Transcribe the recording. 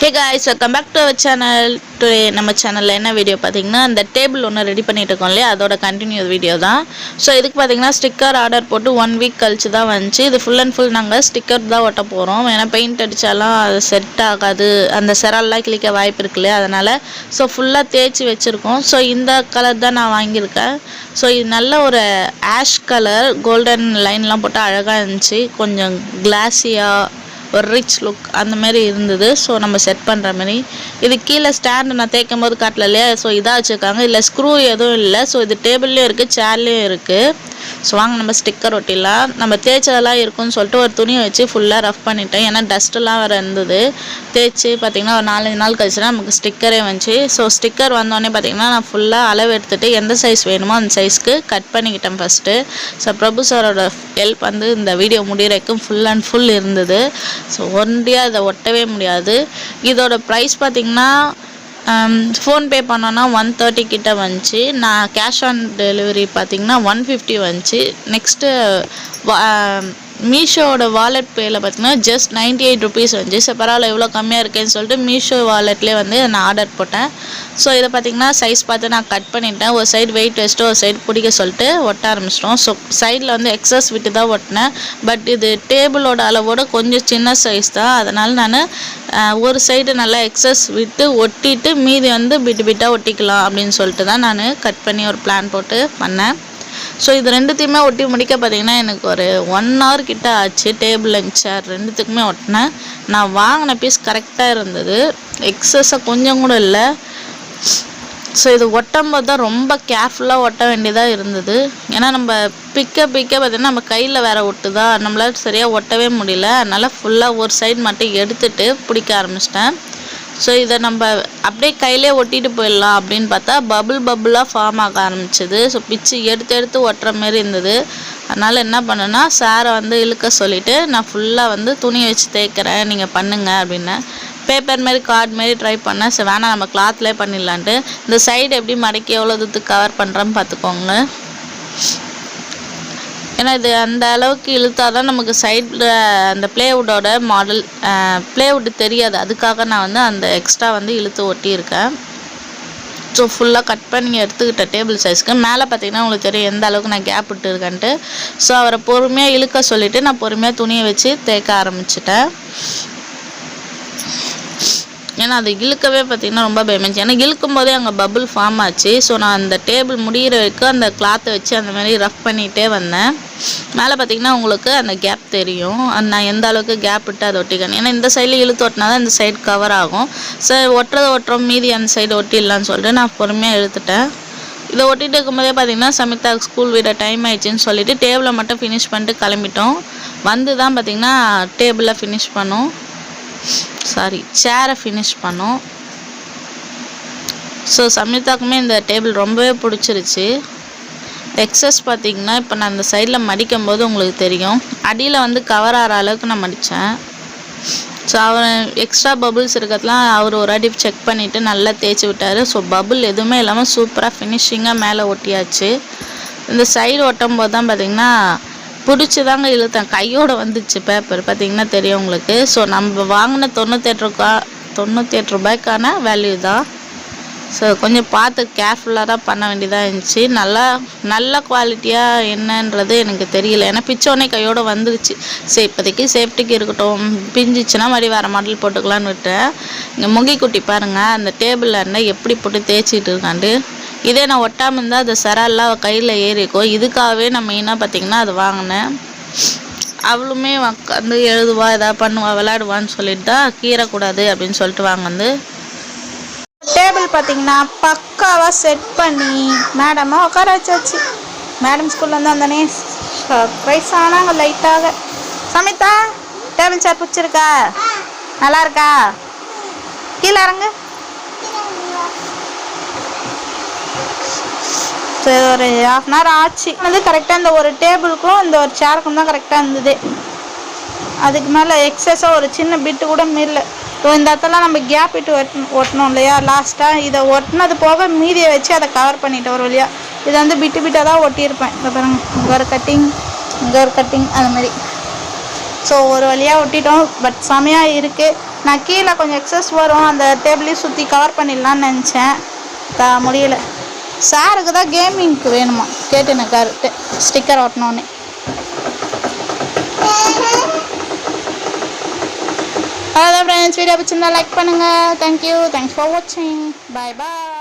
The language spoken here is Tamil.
Hey guys, welcome back to our channel. Today நம்ம சேனல்ல என்ன வீடியோ பாத்தீங்கன்னா அந்த டேபிள் ஒன்னு ரெடி பண்ணிட்டு இருக்கோம் இல்லையா அதோட கண்டினியூ வீடியோ தான். சோ இதுக்கு பாத்தீங்கன்னா ஸ்டிக்கர் ஆர்டர் போட்டு 1 வீக் கழிச்சு தான் வந்துச்சு. இது ஃபுல் அண்ட் ஃபுல் நாங்க ஸ்டிக்கர் தான் ஒட்ட போறோம். ஏன்னா பெயிண்ட் அடிச்சாலாம் அது செட் ஆகாது. அந்த செரால்லாம் கிழிக்க வாய்ப்பு இருக்கு இல்லையா அதனால சோ ஃபுல்லா தேய்ச்சி வச்சிருக்கோம். சோ இந்த கலர் தான் நான் வாங்கியிருக்கேன். சோ இது நல்ல ஒரு ஆஷ் கலர் கோல்டன் லைன்லாம் போட்டு அழகா இருந்துச்சு. கொஞ்சம் கிளாஸியா ஒரு ரிச் லுக் அந்த மாதிரி இருந்தது. ஸோ நம்ம செட் பண்ணுற மாதிரி இது கீழே ஸ்டாண்டு நான் தேய்க்கும் போது காட்டல இல்லையா. ஸோ இதாக வச்சுருக்காங்க, இல்லை ஸ்க்ரூ எதுவும் இல்லை. ஸோ இது டேபிள்லேயும் இருக்குது, சேர்லேயும் இருக்குது. ஸோ வாங்க நம்ம ஸ்டிக்கர் ஒட்டிடலாம். நம்ம தேய்ச்சதெல்லாம் இருக்குன்னு சொல்லிட்டு ஒரு துணியை வச்சு ஃபுல்லாக ரஃப் பண்ணிட்டேன். ஏன்னா டஸ்ட்டெல்லாம் வேறு இருந்தது. தேய்ச்சி பார்த்திங்கன்னா ஒரு 4-5 நாள் கழிச்சுனா நமக்கு ஸ்டிக்கரே வந்துச்சு. ஸோ ஸ்டிக்கர் வந்தோடனே பார்த்திங்கன்னா நான் ஃபுல்லாக அளவு எடுத்துகிட்டு எந்த சைஸ் வேணுமோ அந்த சைஸ்க்கு கட் பண்ணிக்கிட்டேன் ஃபஸ்ட்டு. ஸோ பிரபு சாரோட ஹெல்ப் வந்து இந்த வீடியோ முடிகிறக்கும் ஃபுல் அண்ட் ஃபுல் இருந்தது. ஸோ ஒன்றியாக இதை ஒட்டவே முடியாது. இதோட ப்ரைஸ் பார்த்திங்கன்னா ஃபோன்பே பண்ணோன்னா 130 கிட்ட வந்துச்சு. நான் கேஷ் ஆன் டெலிவரி பார்த்திங்கன்னா 150 வந்துச்சு. நெக்ஸ்ட்டு மீஷோவோட வாலெட் பேயில் பார்த்தீங்கன்னா ஜஸ்ட் 98 ருபீஸ் வந்துச்சு. ஸோ பரவாயில்ல இவ்வளோ கம்மியாக இருக்கேன்னு சொல்லிட்டு மீஷோ வாலெட்லேயே வந்து நான் ஆர்டர் போட்டேன். ஸோ இதை பார்த்திங்கன்னா சைஸ் பார்த்து நான் கட் பண்ணிட்டேன். ஒரு சைடு வெயிட் வச்சுட்டு ஒரு சைடு பிடிக்க சொல்லிட்டு ஒட்ட ஆரம்பிச்சிட்டோம். ஸோ சைடில் வந்து எக்ஸஸ் விட்டு தான் ஒட்டினேன். பட் இது டேபிளோட அளவோட கொஞ்சம் சின்ன சைஸ் தான். அதனால் நான் ஒரு சைடு நல்லா எக்ஸஸ் விட்டு ஒட்டிட்டு மீதி வந்து பிட்டு பிட்டாக ஒட்டிக்கலாம் அப்படின்னு சொல்லிட்டு தான் நான் கட் பண்ணி ஒரு பிளான் போட்டு பண்ணேன். ஸோ இது ரெண்டுத்தையுமே ஒட்டி முடிக்க பார்த்திங்கன்னா எனக்கு ஒரு 1 hour கிட்ட ஆச்சு. டேபிள் அண்ட் சேர் ரெண்டுத்துக்குமே ஒட்டினேன். நான் வாங்கின பீஸ் கரெக்டாக இருந்தது, எக்ஸஸாக கொஞ்சம் கூட இல்லை. ஸோ இது ஒட்டும் போது தான் ரொம்ப கேர்ஃபுல்லாக ஒட்ட வேண்டியதாக இருந்தது. ஏன்னா நம்ம பிக்க பார்த்திங்கன்னா நம்ம கையில் வேறு ஒட்டுதா, நம்மளால் சரியாக ஒட்டவே முடியல. அதனால் ஃபுல்லாக ஒரு சைடு மட்டும் எடுத்துகிட்டு பிடிக்க ஆரம்பிச்சிட்டேன். ஸோ இதை நம்ம அப்படியே கையிலே ஒட்டிட்டு போயிடலாம் அப்படின்னு பார்த்தா பபுளாக ஃபார்ம் ஆக ஆரம்பிச்சிது. ஸோ பிச்சு எடுத்து ஒட்டுற மாரி இருந்தது. அதனால் என்ன பண்ணேன்னா சாரை வந்து இழுக்க சொல்லிவிட்டு நான் ஃபுல்லாக வந்து துணியை வச்சு தேய்க்கிறேன், நீங்கள் பண்ணுங்க அப்படின்னு. பேப்பர் மாரி கார்டு மாரி ட்ரை பண்ணேன். ஸோ வேணால் நம்ம கிளாத்லேயே பண்ணிடலான்ட்டு இந்த சைடு எப்படி மடக்கி எவ்வளோ தூரத்துக்கு கவர் பண்ணுறேன்னு பார்த்துக்கோங்க. ஏன்னா இது அந்த அளவுக்கு இழுத்தா தான் நமக்கு சைடில் அந்த ப்ளேவுட்டோட மாடல் ப்ளேவுட் தெரியாது. அதுக்காக நான் வந்து அந்த எக்ஸ்ட்ரா வந்து இழுத்து ஒட்டியிருக்கேன். ஸோ ஃபுல்லாக கட் பண்ணி எடுத்துக்கிட்டேன் டேபிள் சைஸ்க்கு. மேலே பார்த்திங்கன்னா உங்களுக்கு தெரியும் எந்த அளவுக்கு நான் கேப் விட்டுருக்கேன்ட்டு. ஸோ அவரை பொறுமையாக இழுக்க சொல்லிவிட்டு நான் பொறுமையாக துணியை வச்சு தேய்க்க ஆரம்பிச்சிட்டேன். ஏன்னா அது இழுக்கவே பார்த்திங்கன்னா ரொம்ப பயமிச்சு. ஏன்னா இழுக்கும் போதே அங்கே பபுள் ஃபார்ம் ஆச்சு. ஸோ நான் அந்த டேபிள் முடிகிற வரைக்கும் அந்த கிளாத்தை வச்சு அந்த மாதிரி ரஃப் பண்ணிகிட்டே வந்தேன். மேலே பார்த்திங்கன்னா உங்களுக்கு அந்த கேப் தெரியும். அது நான் எந்த அளவுக்கு கேப் விட்டு அதை ஒட்டிக்கணும். ஏன்னா இந்த சைடில் இழுத்து ஒட்டினா தான் இந்த சைடு கவர் ஆகும். ஸோ ஒட்டுறோம் மீதி அந்த சைடு ஒட்டிடலான்னு சொல்லிட்டு நான் பொறுமையாக இழுத்துட்டேன். இதை ஒட்டிகிட்டு இருக்கும்போதே பார்த்திங்கன்னா சமிதாவுக்கு ஸ்கூல் விட டைம் ஆயிடுச்சுன்னு சொல்லிவிட்டு டேபிளை மட்டும் ஃபினிஷ் பண்ணிட்டு கிளம்பிட்டோம். வந்து தான் பார்த்திங்கன்னா டேபிளில் ஃபினிஷ் பண்ணோம், சேரை ஃபினிஷ் பண்ணோம். ஸோ சமிதாக்குமே இந்த டேபிள் ரொம்பவே பிடிச்சிருச்சு. எக்ஸஸ் பார்த்திங்கன்னா இப்போ நான் இந்த சைடில் மடிக்கும் போது உங்களுக்கு தெரியும் அடியில் வந்து கவர் ஆகிற அளவுக்கு நான் மடித்தேன். ஸோ அவர் எக்ஸ்ட்ரா பபுள்ஸ் இருக்கிறதுலாம் அவர் ஒரு அடி செக் பண்ணிவிட்டு நல்லா தேய்ச்சி விட்டார். ஸோ பபுள் எதுவுமே இல்லாமல் சூப்பராக ஃபினிஷிங்காக மேலே ஒட்டியாச்சு. இந்த சைடு ஒட்டும் போது தான் பார்த்திங்கன்னா பிடிச்சி தாங்க இழுத்தேன், கையோடு வந்துச்சு பேப்பர் பார்த்திங்கன்னா தெரியும் உங்களுக்கு. ஸோ நம்ம வாங்கின 98 ரூபாய்க்கான வேல்யூ தான். ஸோ கொஞ்சம் பார்த்து கேர்ஃபுல்லாக தான் பண்ண வேண்டியதாக இருந்துச்சு. நல்ல குவாலிட்டியாக என்னன்றது எனக்கு தெரியல. ஏன்னா பிச்சோடனே கையோடு வந்துருச்சு. சரி இப்போதைக்கு சேஃப்டிக்கு இருக்கட்டும், பிஞ்சிச்சுன்னா மறுபடி வேறு மாடல் போட்டுக்கலான்னு விட்டேன். இங்கே முகிக்குட்டி பாருங்கள் அந்த டேபிளில் இருந்தால் எப்படி போட்டு தேய்ச்சிட்டு இருக்காண்டு. இதே நான் ஒட்டாமல் இருந்தால் அந்த செரால்லாம் கையில் ஏறிக்கும். இதுக்காகவே நான் மெயினாக பார்த்திங்கன்னா அது வாங்கினேன். அவளுமே வந்து எழுதுவா எதாவது பண்ணுவா விளையாடுவான்னு சொல்லிட்டு தான் கீறக்கூடாது அப்படின்னு சொல்லிட்டு வாங்க. டேபிள் பார்த்திங்கன்னா பக்காவாக செட் பண்ணி மேடமாக உட்கார வச்சாச்சு. மேடம் ஸ்கூல்லேருந்து வந்தானே சர்ப்ரைஸ் ஆனாங்க லைட்டாக. சமிதா டேபிள் சேர் பிடிச்சிருக்கா, நல்லா இருக்கா, கீழே இறங்கு. ஒரு 1/2 hour ஆச்சு. வந்து கரெக்டாக இந்த ஒரு டேபிளுக்கும் இந்த ஒரு சேருக்கும் தான் கரெக்டாக இருந்தது. அதுக்கு மேலே எக்ஸஸாக ஒரு சின்ன பிட்டு கூட மீறல. ஸோ இந்த இடத்துல நம்ம கேப் விட்டு ஒட்டணும் இல்லையா லாஸ்ட்டாக. இதை ஒட்டினது போக மீதியை வச்சு அதை கவர் பண்ணிவிட்டு ஒரு வழியாக. இதை வந்து பிட்டாக தான் ஒட்டியிருப்பேன். இப்போ பாருங்க இங்கே ஒரு கட்டிங் அது மாதிரி. ஸோ ஒரு வழியாக ஒட்டிட்டோம். பட் செமையாக இருக்குது. நான் கீழே கொஞ்சம் எக்ஸஸ் வரும், அந்த டேபிளையும் சுற்றி கவர் பண்ணிடலான்னு நினச்சேன், முடியல. சாருக்கு தான் கேமிங்க்கு வேணுமா கேட்டுனக்காரு ஸ்டிக்கர் ஒட்டணுன்னே. அதான் ஃப்ரெண்ட்ஸ், வீடியோ பிடிச்சிருந்தா லைக் பண்ணுங்கள். தேங்க்யூ, தேங்க்ஸ் ஃபார் வாட்சிங், பாய் பாய்.